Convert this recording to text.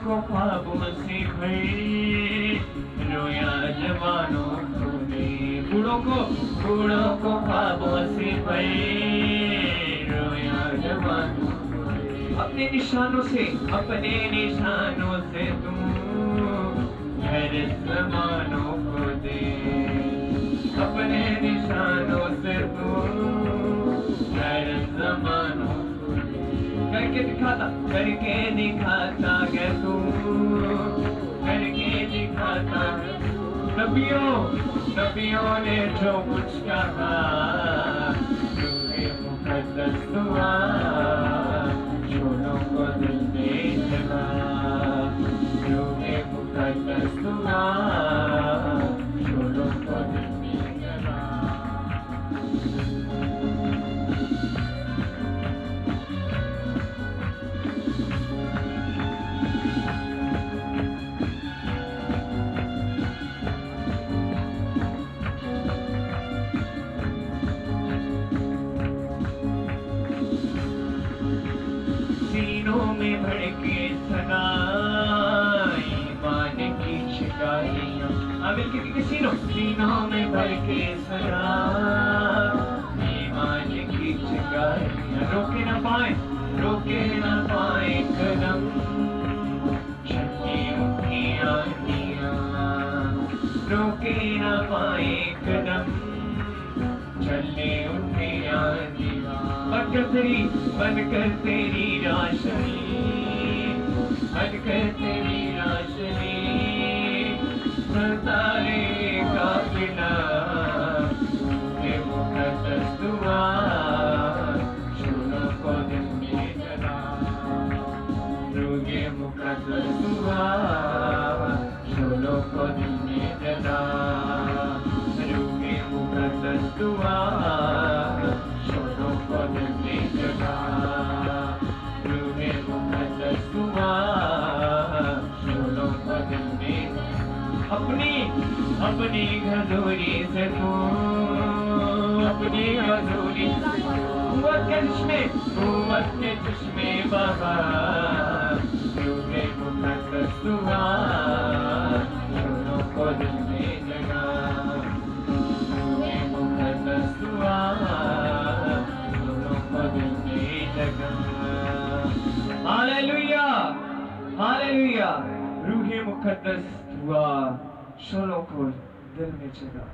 को ख्वाबों से भरे, रोया जवानों को दे। बूढ़ों को ख्वाबों से भरे, रोया जवानों को दे। अपने निशानों से तू हर ज़मानों को दे। अपने निशानों से तू हर ज़मानों को दे। करके दिखाता है तू, करके दिखाता। नबियों ने जो कुछ कहा, रूहे मुक़द्दस दुआ शोलों को दिल में जगा। रूहे मुक़द्दस दुआ शोलों को दिल में जगा। सीनों में भड़के सना ईमान की शिकायतियाँ। सीनों में भड़के सना ईमान की शिकायतियाँ। रोके न पाए कदम चलती उनकी आंधियाँ। रोके न पाए कदम चलने उनकी आंधियाँ। बनकर तेरी राशनी तारे काफिला। रूहे मुक़द्दस दुआ शोलों को दिल में जगा। रूहे मुक़द्दस दुआ शोलों को दिल में जगा। रूहे मुक़द्दस दुआ शोलों को दिल में जगा। रूहे मुक़द्दस दुआ शोलों को दिल में। अपनी हज़ूरी से तू कुव्वत के चश्मे बहा। रूहे मुक़द्दस दुआ शोलों को दिल में जगा। रूहे मुक़द्दस दुआ शोलों को दिल में जगा। Hallelujah, hallelujah. रूहे मुक़द्दस दुआ शोलों को दिल में जगा।